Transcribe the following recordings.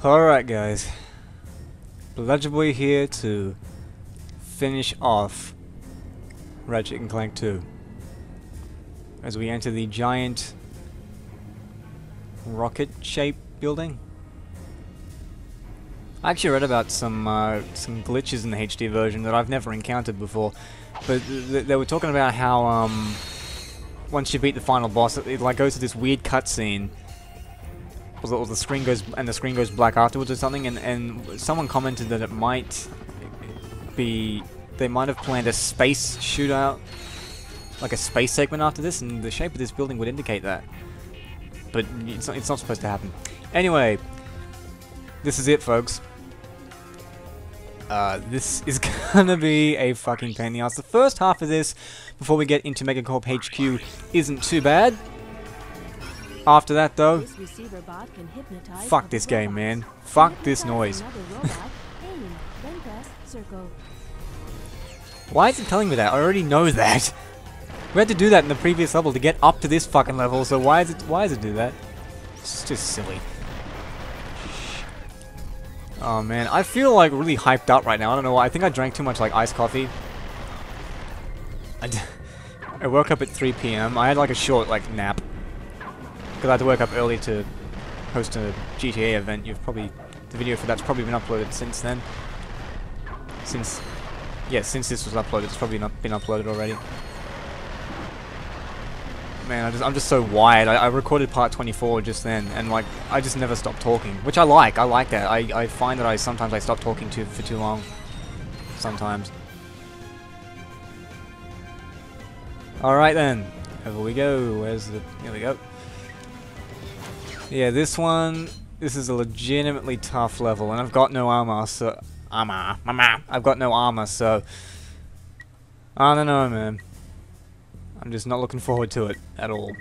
Alright guys, Legendboy here to finish off Ratchet and Clank 2 as we enter the giant rocket-shaped building. I actually read about some glitches in the HD version that I've never encountered before, but they were talking about how once you beat the final boss, it like goes to this weird cutscene. Or the screen goes black afterwards or something, and someone commented that it might be they might have planned a space shootout, like a space segment after this, and the shape of this building would indicate that. But it's not supposed to happen. Anyway, this is it, folks. This is gonna be a fucking pain in the ass. The first half of this, before we get into Megacorp HQ, isn't too bad. After that, though, fuck this game, man. Fuck this noise. Why is it telling me that? I already know that. We had to do that in the previous level to get up to this fucking level, so why does it do that? It's just silly. Oh man, I feel like really hyped up right now. I don't know why. I think I drank too much like iced coffee. I woke up at 3 PM. I had like a short like nap. Because I had to wake up early to host a GTA event. The video for that's probably been uploaded since then. Since this was uploaded, it's probably not been uploaded already. Man, I'm just so wired. I recorded part 24 just then, and like I just never stopped talking, which I like. I like that. I find that sometimes I stop talking for too long. Sometimes. All right then, over we go. Here we go. Yeah, this is a legitimately tough level, and I've got no armor, so... I've got no armor, so... I don't know, man. I'm just not looking forward to it at all.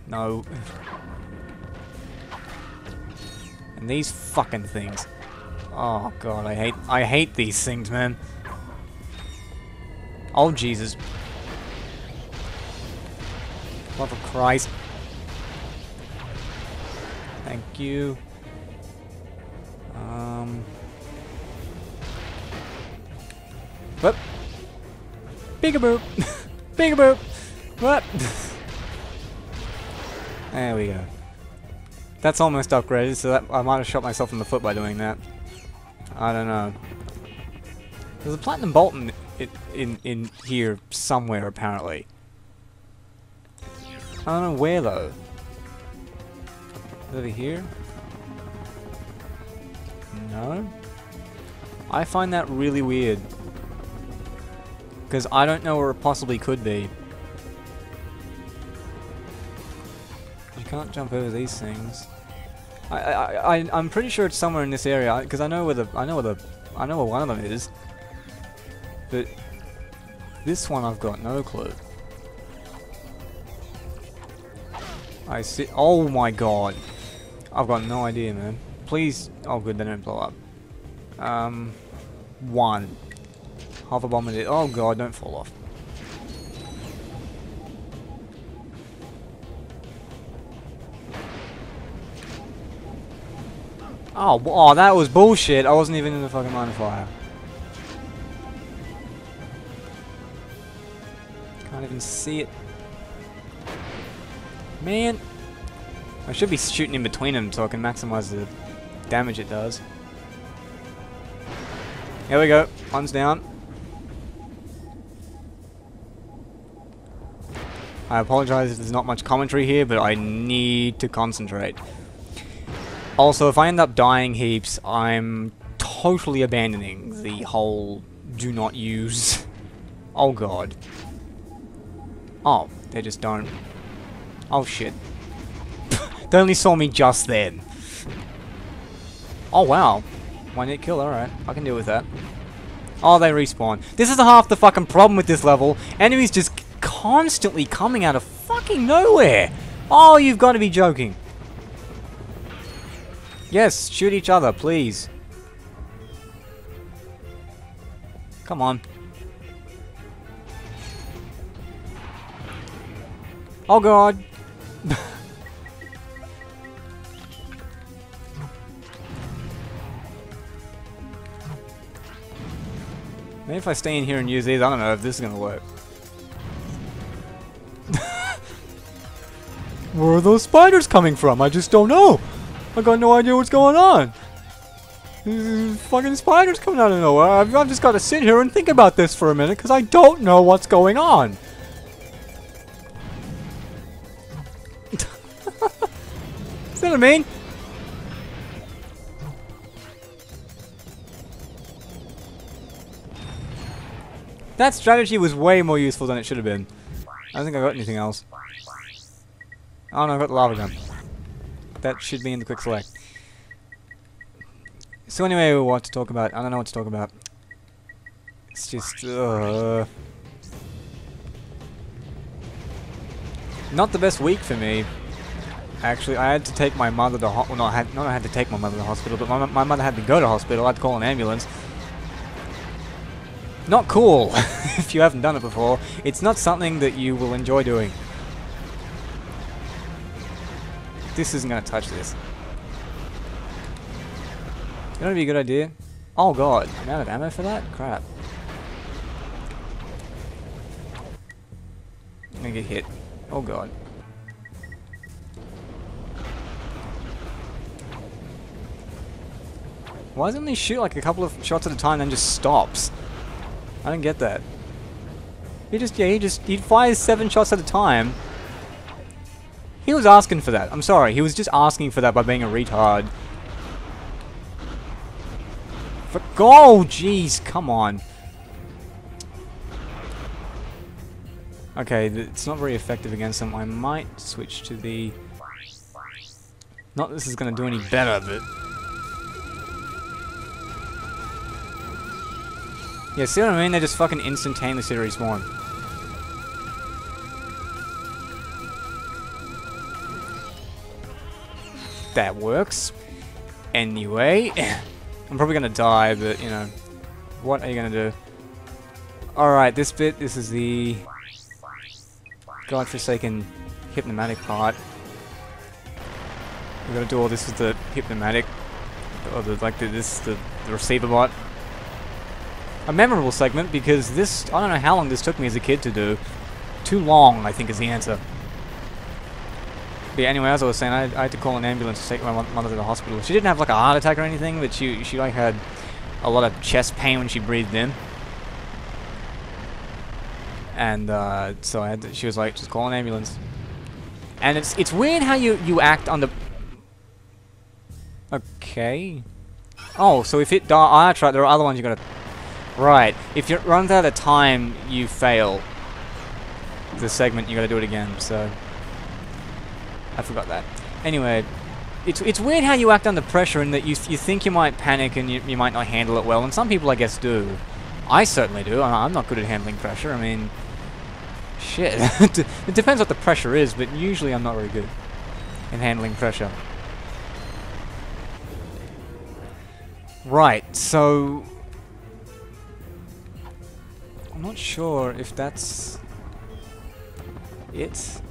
No. And these fucking things. Oh god, I hate these things, man. Oh Jesus. Love of Christ. Thank you. Whoop. Peekaboo. Peekaboo. What? There we go. That's almost upgraded, so that I might have shot myself in the foot by doing that. I don't know. There's a platinum bolt in here somewhere apparently. I don't know where though. Over here? No? I find that really weird. Because I don't know where it possibly could be. You can't jump over these things. I'm pretty sure it's somewhere in this area because I know where one of them is. But this one I've got no clue. I see. Oh my god. I've got no idea, man. Please. Oh, good, they don't blow up. One. Hover bomb it. Oh god, don't fall off. Oh, that was bullshit. I wasn't even in the fucking line of fire. Can't even see it. Man. I should be shooting in between them so I can maximize the damage it does. Here we go. One's down. I apologize if there's not much commentary here, but I need to concentrate. Also, if I end up dying heaps, I'm totally abandoning the whole do not use. Oh god. Oh, they just don't. Oh shit. They only saw me just then. Oh wow. 1 hit kill, alright. I can deal with that. Oh, they respawn. This is half the fucking problem with this level. Enemies just constantly coming out of fucking nowhere. Oh, you've got to be joking. Yes, shoot each other, please. Come on. Oh god. Maybe if I stay in here and use these, I don't know if this is gonna work. Where are those spiders coming from? I just don't know. I got no idea what's going on. These fucking spiders coming out of nowhere. I've just got to sit here and think about this for a minute because I don't know what's going on. See what I mean? That strategy was way more useful than it should have been. I don't think I got anything else. Oh no, I got the lava gun. That should be in the quick select. So anyway, what to talk about? I don't know what to talk about. It's just, not the best week for me. Actually, I had to take my mother to hospital. Well, I had to take my mother to hospital, but my mother had to go to hospital. I had to call an ambulance. Not cool, if you haven't done it before. It's not something that you will enjoy doing. This isn't going to touch this. You know what would be a good idea? Oh god, I'm out of ammo for that? Crap. I'm gonna get hit. Oh god. Why doesn't he shoot like a couple of shots at a time and then just stops? I don't get that. He fires 7 shots at a time. He was asking for that. I'm sorry, he was just asking for that by being a retard. Oh, jeez, come on. Okay, it's not very effective against them. I might switch to the... Not that this is going to do any better, but... Yeah, see what I mean? They just fucking instantaneously respawn. That works. Anyway... I'm probably gonna die, but, you know, what are you gonna do? Alright, this is the godforsaken hypnomatic part. We're gonna do all this with the hypnomatic, or the receiver bot. A memorable segment, because this, I don't know how long this took me as a kid to do. Too long, I think, is the answer. But yeah, anyway, as I was saying, I had to call an ambulance to take my mother to the hospital. She didn't have like a heart attack or anything, but she like had a lot of chest pain when she breathed in. And so she was like, just call an ambulance. And it's weird how you act under... Okay. Oh, so if it dies... Oh, that's right, there are other ones you gotta... Right. If you run out of time, you fail the segment, you gotta do it again, so... I forgot that. Anyway, it's weird how you act under pressure and that you think you might panic and you might not handle it well, and some people I guess do. I certainly do. I'm not good at handling pressure. I mean, shit. It depends what the pressure is, but usually I'm not very good in handling pressure. Right, so... I'm not sure if that's... it.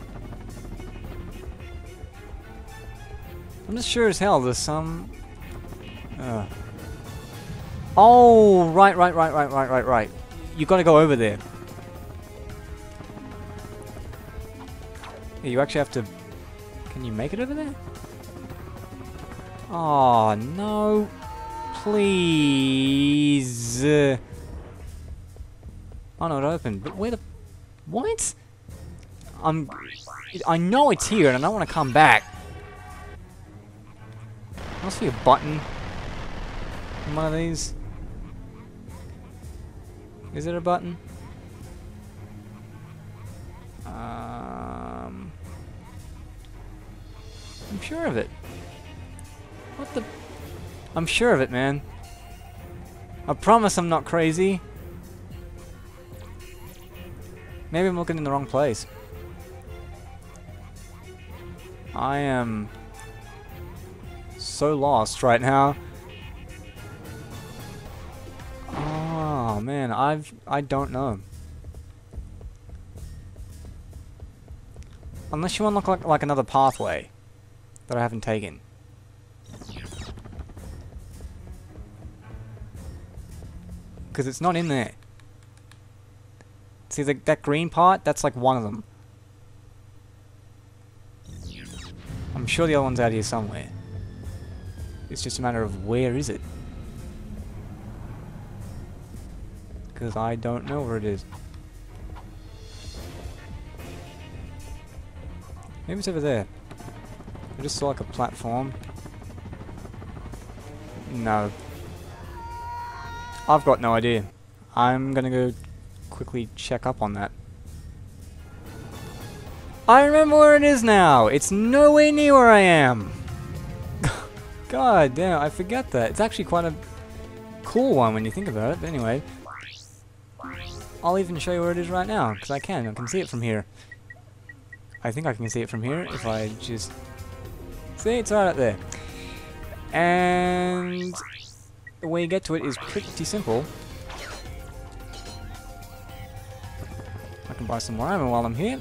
I'm just sure as hell there's some... Oh, right. You gotta go over there. Yeah, you actually have to... Can you make it over there? Oh, no. Please. Oh no, it opened. But where the... What? I know it's here and I don't want to come back. I see a button in one of these. Is there a button? I'm sure of it. What the... I'm sure of it, man. I promise I'm not crazy. Maybe I'm looking in the wrong place. I am... so lost right now. Oh man, I don't know. Unless you unlock like another pathway that I haven't taken. Because it's not in there. See that green part? That's like one of them. I'm sure the other one's out here somewhere. It's just a matter of where is it? Because I don't know where it is. Maybe it's over there. I just saw like a platform. No. I've got no idea. I'm gonna go quickly check up on that. I remember where it is now! It's nowhere near where I am! God damn, I forget that. It's actually quite a cool one when you think about it, but anyway. I'll even show you where it is right now, because I can see it from here. I think I can see it from here if I just... See, it's right up there. And the way you get to it is pretty simple. I can buy some more ammo while I'm here.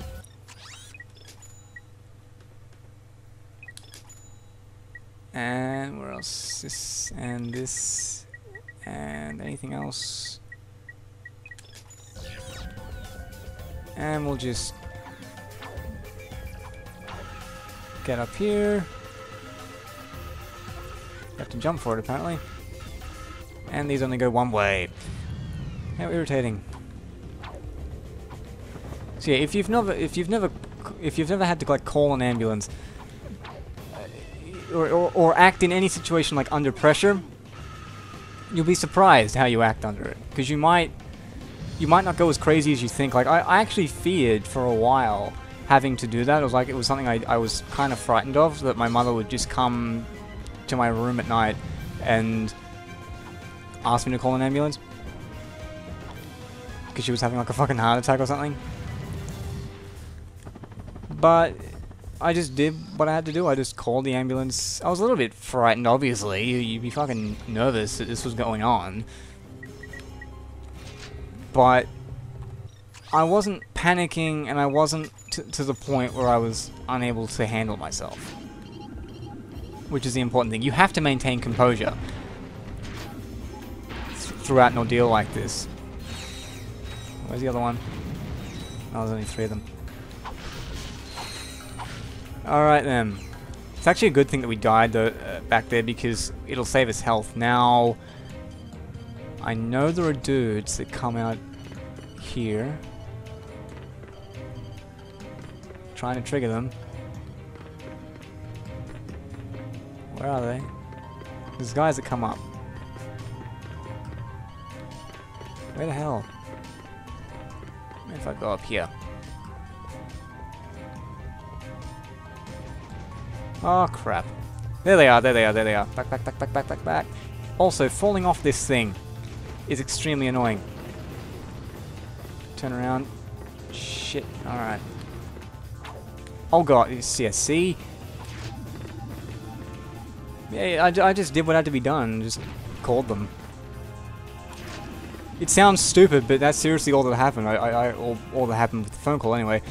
And where else? This and this and anything else. And we'll just get up here. You have to jump for it apparently. And these only go one way. How irritating. So yeah, if you've never had to like call an ambulance or act in any situation like under pressure, you'll be surprised how you act under it. Because you might not go as crazy as you think. Like I actually feared for a while having to do that. It was something I was kind of frightened of, that my mother would just come to my room at night and ask me to call an ambulance because she was having like a fucking heart attack or something. But I just did what I had to do. I just called the ambulance. I was a little bit frightened, obviously. You'd be fucking nervous that this was going on. But I wasn't panicking, and I wasn't to the point where I was unable to handle myself. Which is the important thing. You have to maintain composure throughout an ordeal like this. Where's the other one? Oh, there's only 3 of them. Alright then. It's actually a good thing that we died back there, because it'll save us health. Now, I know there are dudes that come out here. Trying to trigger them. Where are they? There's guys that come up. Where the hell? Maybe if I go up here. Oh crap. There they are, there they are, there they are. Back, back, back, back, back, back, back. Also, falling off this thing is extremely annoying. Turn around. Shit, alright. Oh god, yeah, see? Yeah, I just did what had to be done, just called them. It sounds stupid, but that's seriously all that happened. All that happened with the phone call anyway.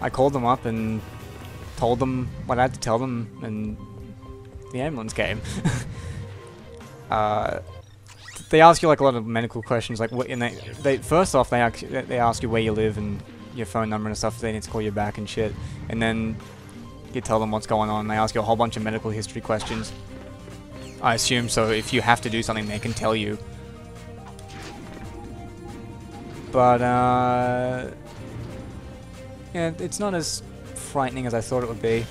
I called them up and told them what I had to tell them, and the ambulance came. They ask you like a lot of medical questions, like what, and they first off they ask you where you live and your phone number and stuff. They need to call you back and shit, and then you tell them what's going on. They ask you a whole bunch of medical history questions. I assume so. If you have to do something, they can tell you. But yeah, it's not as frightening as I thought it would be.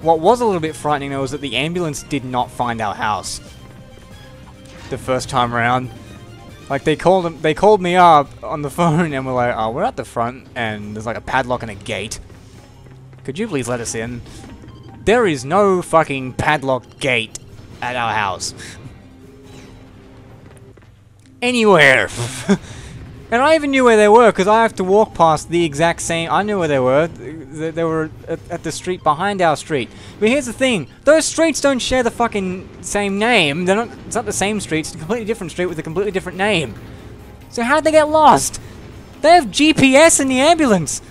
What was a little bit frightening though was that the ambulance did not find our house the first time around. Like they called me up on the phone and were like, "Oh, we're at the front and there's like a padlock and a gate. Could you please let us in?" There is no fucking padlock gate at our house. Anywhere. And I even knew where they were because I have to walk past the exact same. I knew where they were. They were at the street behind our street. But here's the thing: those streets don't share the fucking same name. They're not. It's not the same street. It's a completely different street with a completely different name. So how did they get lost? They have GPS in the ambulance.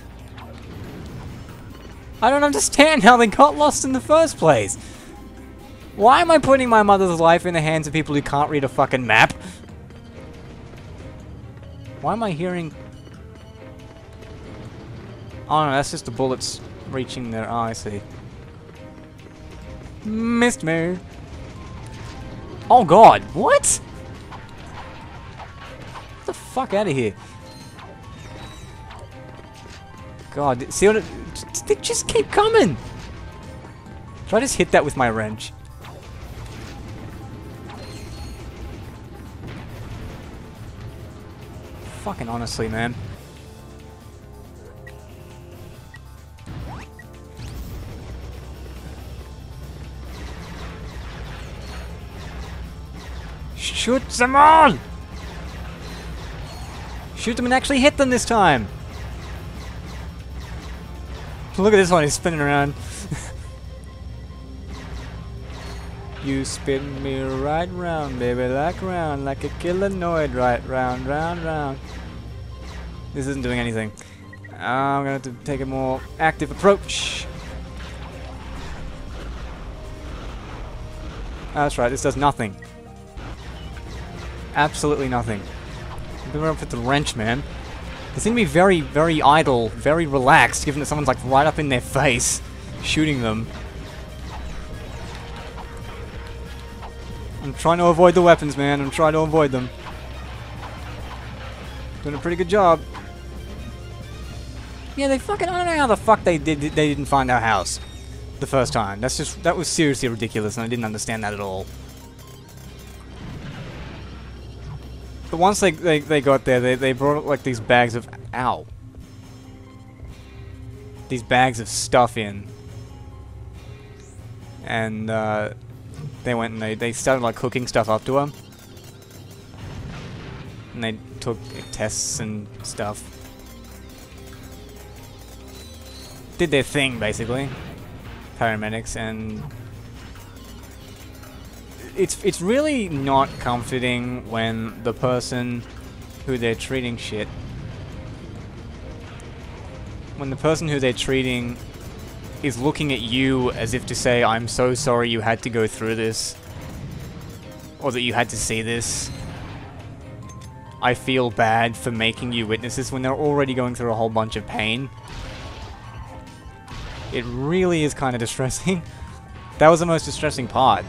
I don't understand how they got lost in the first place. Why am I putting my mother's life in the hands of people who can't read a fucking map? Why am I hearing... Oh no, that's just the bullets reaching their... Oh, I see. Missed me. Oh god, what? Get the fuck out of here. God, see what it... They just keep coming! Should I just hit that with my wrench? Fucking honestly, man. Shoot them all! Shoot them and actually hit them this time! Look at this one, he's spinning around. You spin me right round, baby, like round, like a killanoid, right round, round, round. This isn't doing anything. I'm gonna have to take a more active approach. That's right, this does nothing. Absolutely nothing. I'm gonna put the wrench, man. They seem to be very, very idle, very relaxed, given that someone's like right up in their face, shooting them. I'm trying to avoid the weapons, man. I'm trying to avoid them. Doing a pretty good job. Yeah, they fucking... I don't know how the fuck they didn't find our house the first time. That was seriously ridiculous, and I didn't understand that at all. But once they got there, they brought up like these bags of... Ow. These bags of stuff in. And, they went and they started like hooking stuff up to her. And they took tests and stuff. Did their thing, basically. Paramedics, and... It's really not comforting when the person who they're treating shit... When the person who they're treating is looking at you as if to say, I'm so sorry you had to go through this. Or that you had to see this. I feel bad for making you witness this when they're already going through a whole bunch of pain. It really is kind of distressing. That was the most distressing part.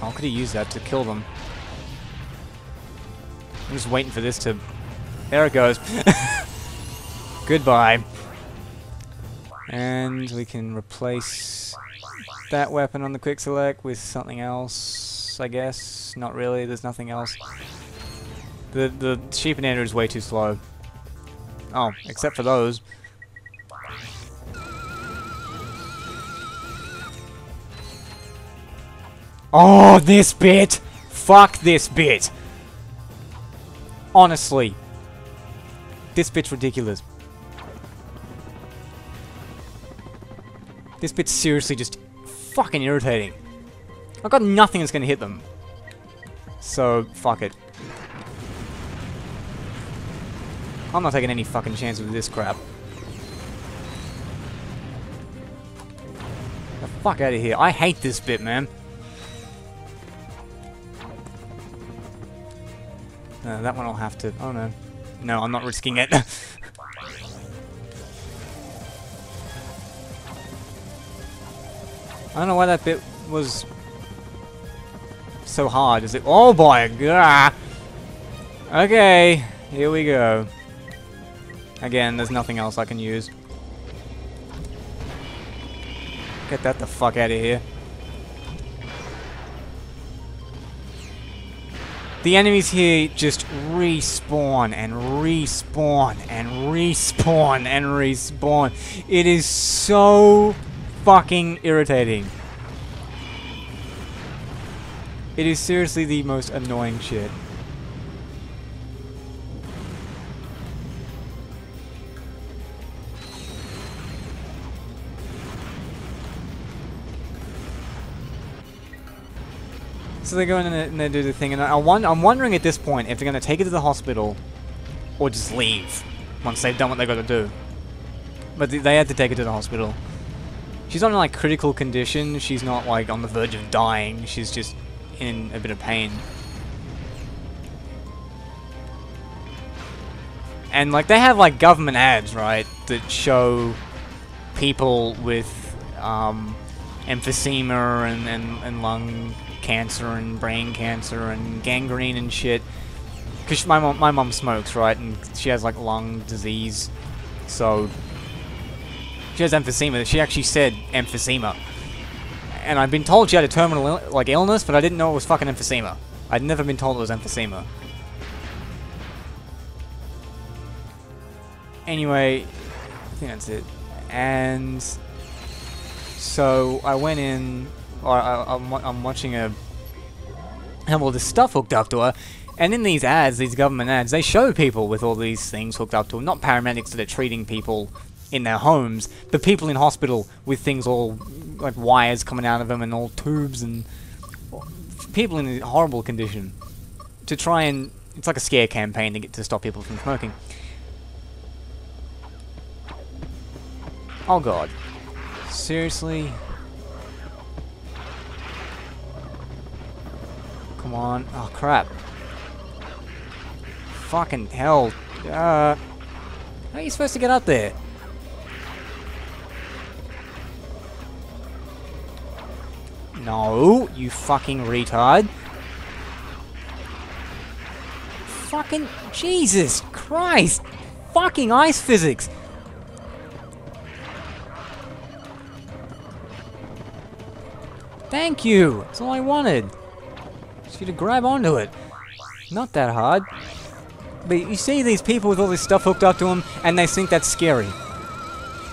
How could he use that to kill them? I'm just waiting for this to... There it goes. Goodbye. And we can replace that weapon on the quick select with something else, I guess. Not really, there's nothing else. The sheepinator is way too slow. Oh, except for those. Oh, this bit! Fuck this bit! Honestly. This bit's ridiculous. This bit's seriously just fucking irritating. I've got nothing that's gonna hit them. So, fuck it. I'm not taking any fucking chances with this crap. Get the fuck out of here. I hate this bit, man. No, that one I'll have to... Oh no. No, I'm not risking it. I don't know why that bit was so hard. Is it? Oh boy! Gah. Okay, here we go. Again, there's nothing else I can use. Get that the fuck out of here. The enemies here just respawn and respawn and respawn and respawn. It is so fucking irritating. It is seriously the most annoying shit. So they go in and they do the thing, and I'm wondering at this point if they're going to take it to the hospital or just leave once they've done what they've got to do. But they had to take it to the hospital. She's not in like critical condition. She's not like on the verge of dying. She's just in a bit of pain. And like they have like government ads, right, that show people with emphysema and lung cancer and brain cancer and gangrene and shit. Because my mom smokes, right, and she has like lung disease, so she has emphysema. She actually said emphysema, and I've been told she had a terminal illness, but I didn't know it was fucking emphysema. I'd never been told it was emphysema. Anyway, I think that's it. And so I went in. I'm watching have all this stuff hooked up to her. And in these ads, these government ads, they show people with all these things hooked up to them. Not paramedics that are treating people in their homes, but people in hospital with things all, like wires coming out of them and all tubes and people in a horrible condition. To try and, it's like a scare campaign to stop people from smoking. Oh god. Seriously? Come on. Oh crap. Fucking hell. How are you supposed to get up there? No, you fucking retard. Fucking Jesus Christ. Fucking ice physics. Thank you. That's all I wanted. Just for you to grab onto it. Not that hard. But you see these people with all this stuff hooked up to them, and they think that's scary.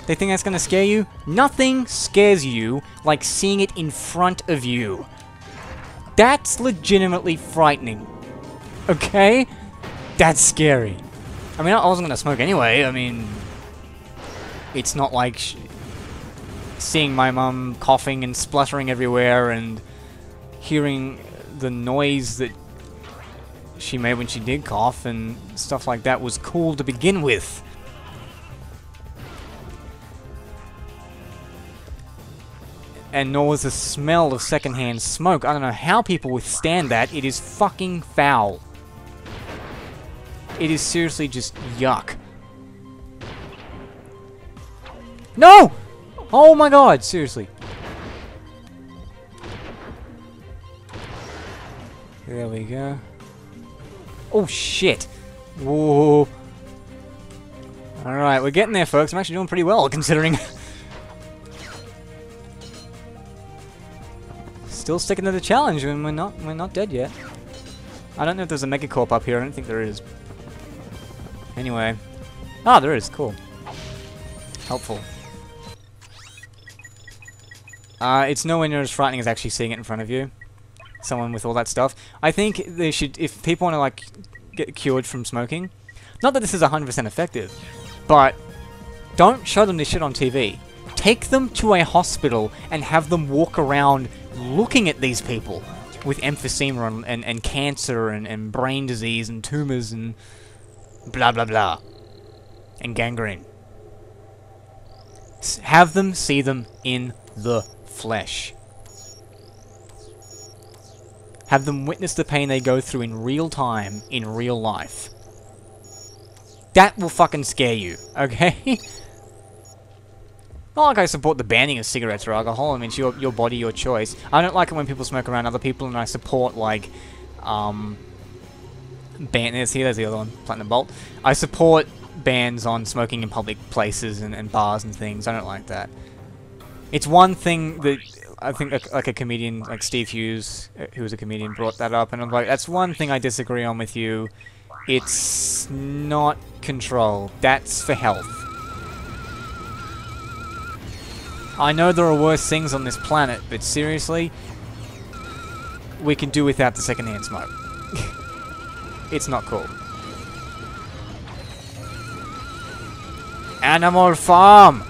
They think that's gonna scare you? Nothing scares you like seeing it in front of you. That's legitimately frightening. Okay? That's scary. I mean, I wasn't gonna smoke anyway. I mean, it's not like seeing my mum coughing and spluttering everywhere and hearing the noise that she made when she did cough and stuff like that was cool to begin with. And nor was the smell of secondhand smoke. I don't know how people withstand that. It is fucking foul. It is seriously just yuck. No! Oh my god, seriously. There we go. Oh shit. Whoa. Alright, we're getting there, folks. I'm actually doing pretty well, considering. Still sticking to the challenge when we're not dead yet. I don't know if there's a Megacorp up here. I don't think there is. Anyway. Ah, there is. Cool. Helpful. It's nowhere near as frightening as actually seeing it in front of you. Someone with all that stuff. I think they should, if people want to like get cured from smoking, not that this is 100% effective, but don't show them this shit on TV. Take them to a hospital and have them walk around looking at these people with emphysema and cancer and brain disease and tumors and blah blah blah and gangrene. Have them see them in the flesh. Have them witness the pain they go through in real time, in real life. That will fucking scare you, okay? Not like I support the banning of cigarettes or alcohol. I mean, it's your body, your choice. I don't like it when people smoke around other people, and I support, like, there's the other one, Platinum Bolt. I support bans on smoking in public places and bars and things. I don't like that. It's one thing that I think like a comedian, like Steve Hughes, who was a comedian, brought that up, and I'm like, that's one thing I disagree on with you. It's not control. That's for health. I know there are worse things on this planet, but seriously, we can do without the secondhand smoke. It's not cool. Animal Farm!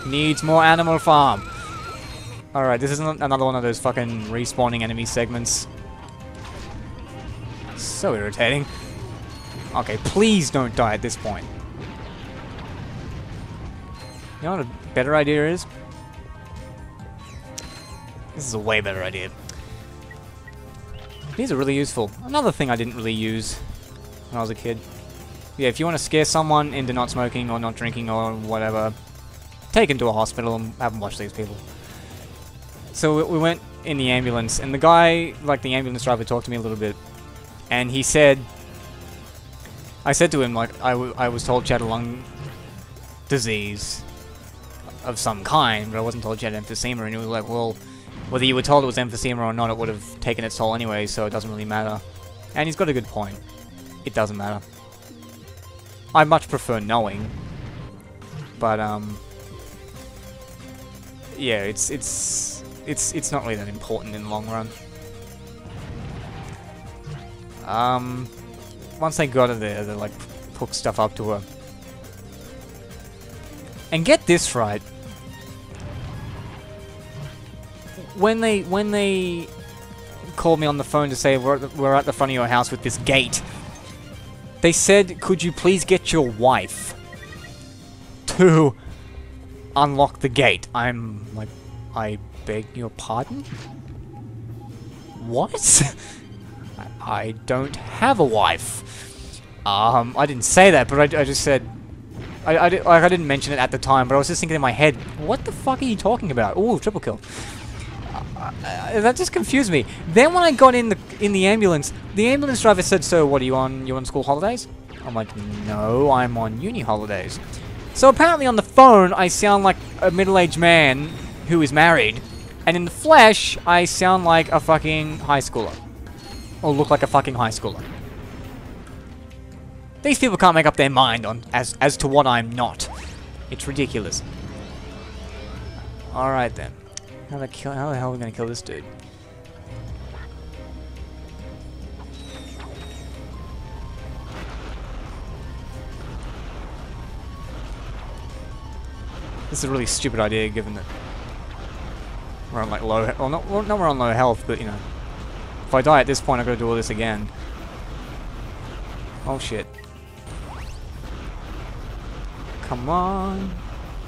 Needs more Animal Farm. Alright, this is another one of those fucking respawning enemy segments. So irritating. Okay, please don't die at this point. You know what a better idea is? This is a way better idea. These are really useful. Another thing I didn't really use when I was a kid. Yeah, if you want to scare someone into not smoking or not drinking or whatever, take them to a hospital and have them watch these people. So we went in the ambulance, and the guy, like the ambulance driver, talked to me a little bit, and he said, I said to him, like, I was told she had a lung disease of some kind, but I wasn't told she had emphysema, and he was like, well, whether you were told it was emphysema or not, it would have taken its toll anyway, so it doesn't really matter. And he's got a good point. It doesn't matter. I much prefer knowing, but yeah, it's not really that important in the long run. Once they got her there, they like hooked stuff up to her. And get this right. When they called me on the phone to say we're at the front of your house with this gate, they said, could you please get your wife to unlock the gate? I'm like, I beg your pardon? What? I don't have a wife. I didn't say that, but I just said... I didn't mention it at the time, but I was just thinking in my head, what the fuck are you talking about? Ooh, triple kill. That just confused me. Then when I got in the ambulance driver said, so what are you on? You on school holidays? I'm like, no, I'm on uni holidays. So apparently on the phone, I sound like a middle-aged man who is married, and in the flesh, I sound like a fucking high schooler. Or look like a fucking high schooler. These people can't make up their mind on as to what I'm not. It's ridiculous. Alright then. How the hell are we gonna kill this dude? This is a really stupid idea, given that we're on like low, well not we're on low health, but you know, if I die at this point, I've got to do all this again. Oh shit! Come on!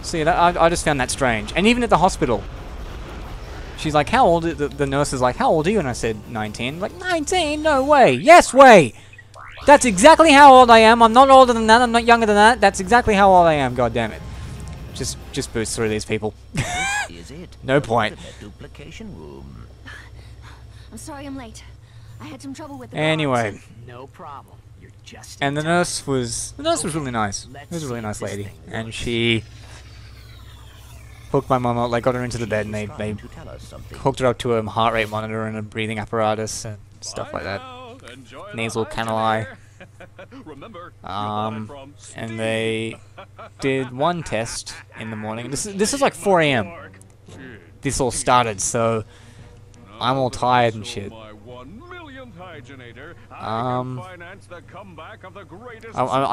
See that? I just found that strange. And even at the hospital, she's like, "How old?" The nurse is like, "How old are you?" And I said, 19. I'm like, 19? No way! Yes way! That's exactly how old I am. I'm not older than that. I'm not younger than that. That's exactly how old I am. God damn it! Just boost through these people. Is it? No point. Duplication room. I'm sorry I'm late. I had some trouble with the Anyway. guards. No problem. You're just. And the nurse was really nice. It was a really nice lady, and she hooked my mum up, like got her into the bed, and they hooked her up to a heart rate monitor and a breathing apparatus and stuff like that. Nasal cannuli. And they did one test in the morning. This is like 4 AM. This all started, so I'm all tired and shit. I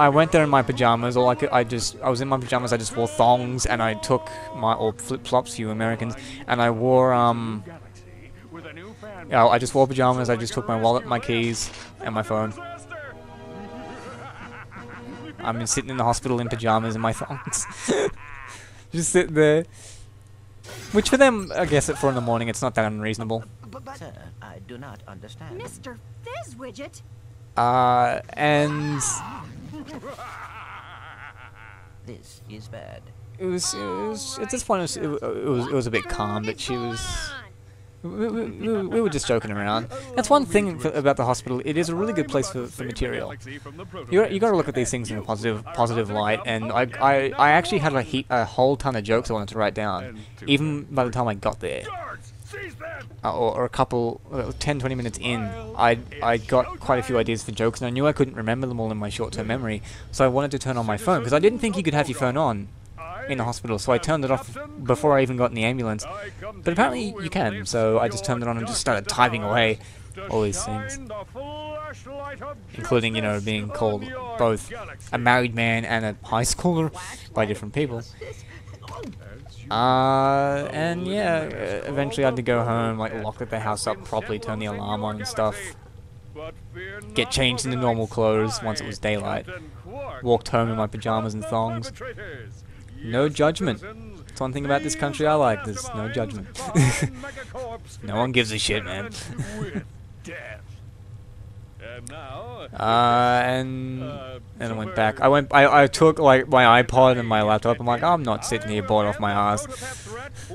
went there in my pajamas. I was in my pajamas. I just wore thongs, and I took or flip flops, you Americans, and I wore I just wore pajamas. I just took my wallet, my keys, and my phone. I've been sitting in the hospital in pajamas and my thongs. Just sitting there. Which for them, I guess at 4 in the morning, it's not that unreasonable. Sir, I do not understand. Mr. Fizzwidget? And This is bad. it was at this point it was a bit calm, but she was. We were just joking around. That's one thing about the hospital. It is a really good place for material. You got to look at these things in a positive light. And I actually had a whole ton of jokes I wanted to write down, even by the time I got there. Or a couple, 10-20 minutes in, I got quite a few ideas for jokes, and I knew I couldn't remember them all in my short-term memory. So I wanted to turn on my phone because I didn't think you could have your phone on in the hospital, so I turned it off before I even got in the ambulance. But apparently you can, so I just turned it on and just started typing away all these things. Including, you know, being called both a married man and a high schooler by different people. And yeah, eventually I had to go home, like lock the house up properly, turn the alarm on and stuff. Get changed into normal clothes once it was daylight. Walked home in my pajamas and thongs. No judgment. That's one thing about this country I like. There's no judgment. No one gives a shit, man. And I went back. I took like my iPod and my laptop. I'm like, I'm not sitting here bored off my ass. If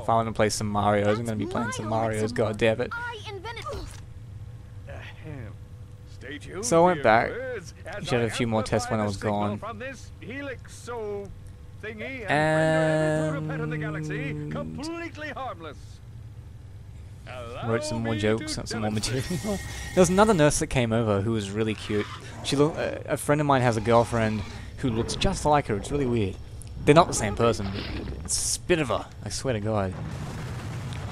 I want to play some Marios, I'm gonna be playing some Marios. God damn it. So I went back. She had a few more tests when I was gone. And wrote some more jokes, some more material. There was another nurse that came over who was really cute. She looked. A friend of mine has a girlfriend who looks just like her. It's really weird. They're not the same person, but it's a bit of a. I swear to God.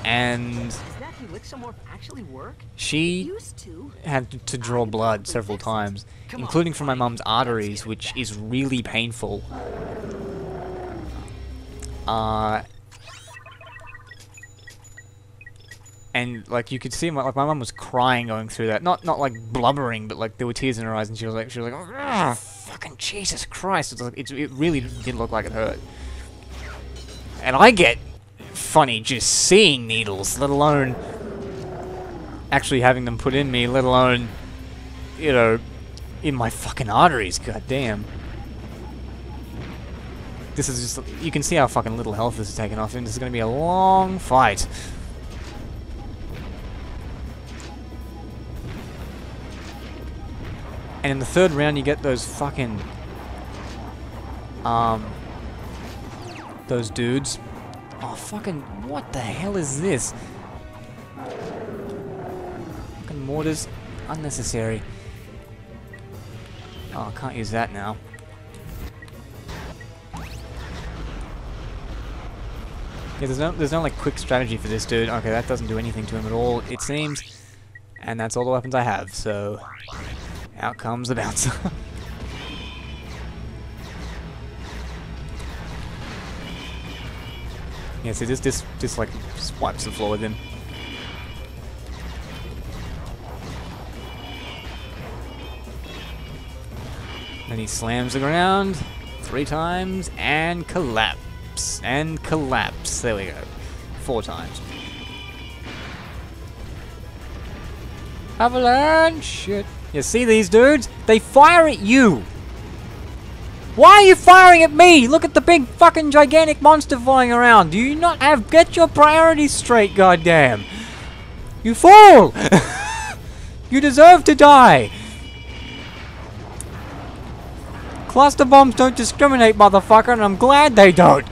And she had to draw blood several times, including from my mum's arteries, which is really painful. And like you could see, my mum was crying going through that. Not like blubbering, but like there were tears in her eyes, and she was like, oh, fucking Jesus Christ! It really did look like it hurt. And I get funny just seeing needles, let alone actually having them put in me, let alone, you know, in my fucking arteries. God damn. This is just, you can see how fucking little health this is taking off, and this is going to be a long fight. And in the third round, you get those fucking, those dudes. Oh, fucking, what the hell is this? Fucking mortars, unnecessary. Oh, I can't use that now. Yeah, there's no like quick strategy for this dude. Okay, that doesn't do anything to him at all, it seems. And that's all the weapons I have, so out comes the bouncer. Yeah, see, this like just wipes the floor with him. Then he slams the ground 3 times and collapse. And collapse. There we go. 4 times. Avalanche! Shit. You see these dudes? They fire at you! Why are you firing at me? Look at the big fucking gigantic monster flying around. Do you not have... Get your priorities straight, goddamn. You fool! You deserve to die. Cluster bombs don't discriminate, motherfucker, and I'm glad they don't.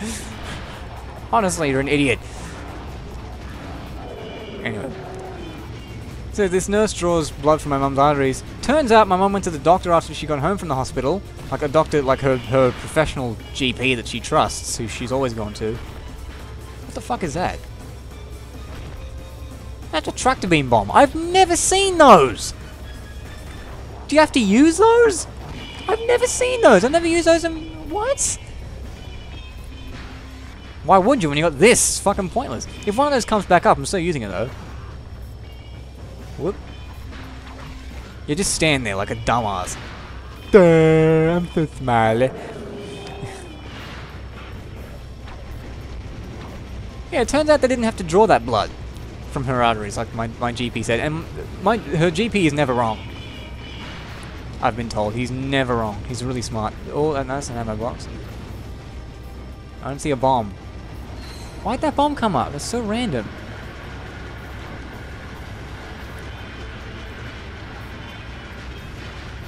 Honestly, you're an idiot. Anyway. So this nurse draws blood from my mum's arteries. Turns out my mum went to the doctor after she got home from the hospital. Like a doctor, like her professional GP that she trusts, who she's always gone to. What the fuck is that? That's a tractor beam bomb. I've never seen those! Do you have to use those? I've never seen those. I've never used those in... What? Why would you when you got this? It's fucking pointless. If one of those comes back up, I'm still using it though. Whoop. You just stand there like a dumbass. Duh, I'm so smiley. Yeah, it turns out they didn't have to draw that blood from her arteries, like my GP said. And her GP is never wrong. I've been told. He's never wrong. He's really smart. Oh, and that's an ammo box. I don't see a bomb. Why'd that bomb come up? That's so random.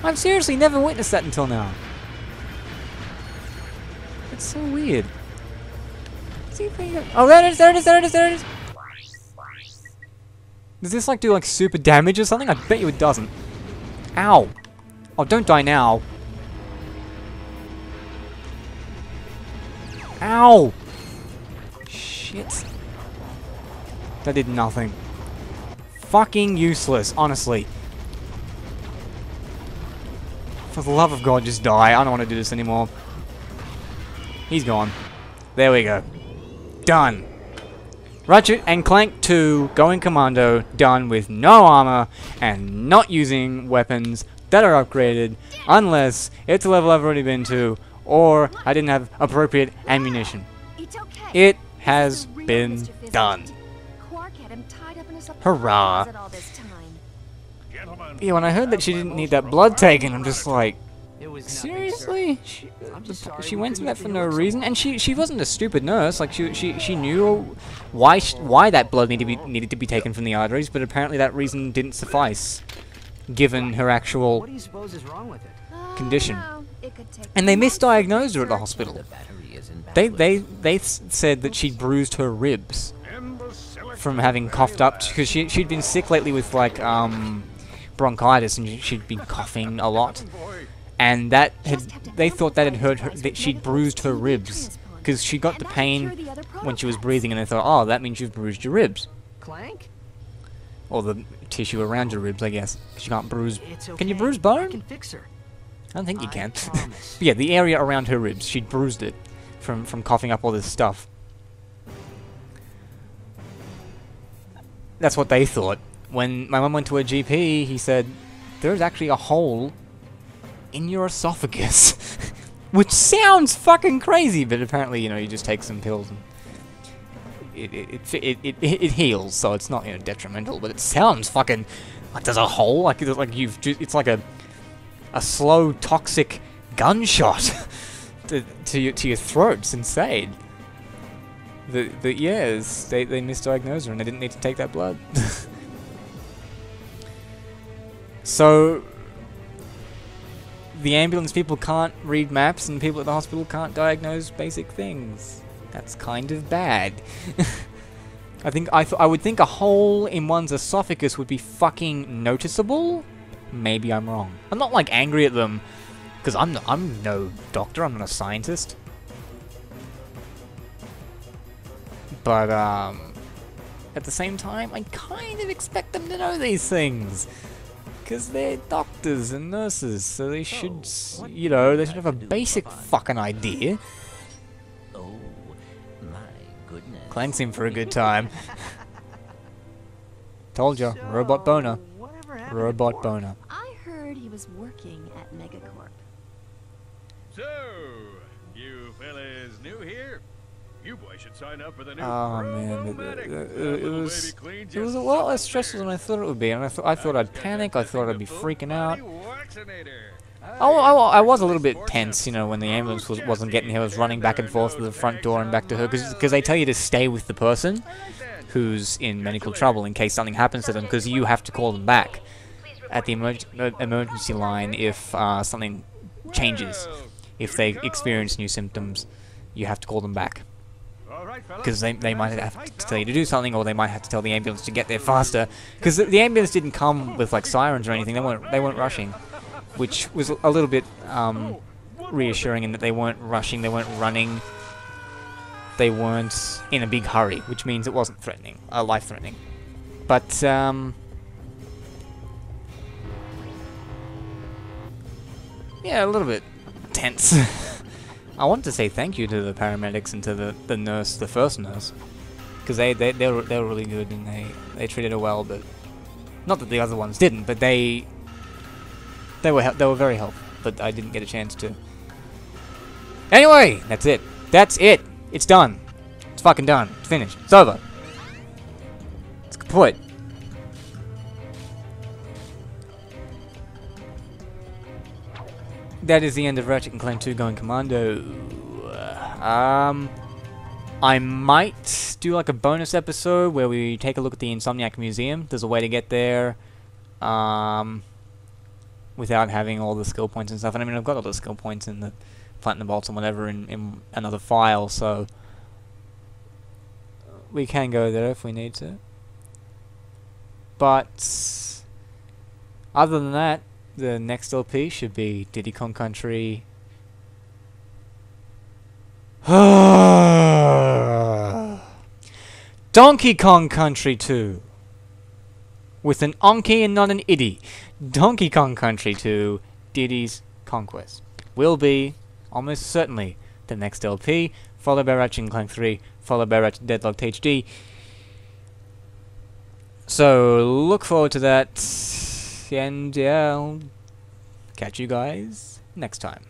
I've seriously never witnessed that until now. It's so weird. See if I... Oh, there it is, there it is, there it is, there it is! Does this like do like super damage or something? I bet you it doesn't. Ow! Oh, don't die now. Ow! Shit. That did nothing. Fucking useless, honestly. For the love of God, just die. I don't want to do this anymore. He's gone. There we go. Done. Ratchet and Clank 2 going commando, done with no armor and not using weapons that are upgraded unless it's a level I've already been to or I didn't have appropriate ammunition. It's okay. It This has is a real been Mr. Fizzle. done. Qwark had him tied up in a supply Hurrah. closet all this time. Yeah, when I heard that she didn't need that blood taken, I'm just like, It was seriously? I'm just sorry She we went through couldn't that for feel no it so reason, and she wasn't a stupid nurse. Like she knew why that blood needed to be taken from the arteries, but apparently that reason didn't suffice, given her actual What do you suppose is wrong with it? condition. No, it could take And they months to misdiagnosed her at the research. hospital. The battery is in bad They said that she'd bruised her ribs from having coughed up, because she'd been sick lately with like bronchitis, and she'd been coughing a lot, and they thought that had hurt her, that she'd bruised her ribs, because she got the pain when she was breathing, and they thought, oh, that means you've bruised your ribs, Clank? or the tissue around your ribs, I guess. 'Cause you can't bruise. It's okay. Can you bruise I bone? can fix her. I don't think you I can. promise. But yeah, the area around her ribs, she'd bruised it from coughing up all this stuff. That's what they thought. When my mum went to her GP, he said, there's actually a hole in your esophagus. Which sounds fucking crazy, but apparently, you know, you just take some pills and it heals, so it's not, you know, detrimental, but it sounds fucking like there's a hole, like it's like a slow toxic gunshot to your throat. It's insane. Yes, they misdiagnosed her and they didn't need to take that blood. So the ambulance people can't read maps and people at the hospital can't diagnose basic things. That's kind of bad. I would think a hole in one's esophagus would be fucking noticeable. Maybe I'm wrong. I'm not like angry at them, because I'm no doctor, I'm not a scientist. But at the same time, I kind of expect them to know these things, because they're doctors and nurses, so they should, you know, they should have a basic fucking idea. Oh, my goodness. Clank's in for a good time. Told ya, So, robot boner. whatever happened to Robot Qwark? boner. I heard he was working at Megacorp. So, you fellas new here? You boys should sign up for the new Oh Robo man, Medic. it That little was baby cleans it your was a lot less stomach stressful than I there. thought it would be, and I thought I'd panic. I thought I'd be freaking out. Vaccinator. I was a little bit tense, you know, when the ambulance wasn't getting here. I was running back and forth to the front door and back to her, because they tell you to stay with the person who's in medical trouble in case something happens to them, because you have to call them back at the emergency line if something changes. If they experience new symptoms, you have to call them back. Because they might have to tell you to do something, or they might have to tell the ambulance to get there faster. Because the ambulance didn't come with like sirens or anything. They weren't rushing, which was a little bit reassuring in that they weren't rushing, they weren't running, they weren't in a big hurry, which means it wasn't threatening, life-threatening. But yeah, a little bit tense. I wanted to say thank you to the paramedics and to the nurse, the first nurse, because they were really good and they treated her well. But not that the other ones didn't, but they were very helpful. But I didn't get a chance to. Anyway, that's it. That's it. It's done. It's fucking done. It's finished. It's over. It's kaput. That is the end of Ratchet and Clank 2 Going Commando. I might do like a bonus episode where we take a look at the Insomniac Museum. There's a way to get there without having all the skill points and stuff. And I mean, I've got all the skill points in the Platinum Bolts and whatever in another file, so we can go there if we need to. But other than that, the next LP should be Diddy Kong Country. Donkey Kong Country 2. With an onky and not an iddy. Donkey Kong Country 2, Diddy's Conquest. Will be, almost certainly, the next LP, followed by Ratchet and Clank 3, followed by Ratchet Deadlocked HD. So, look forward to that. And yeah, I'll catch you guys next time.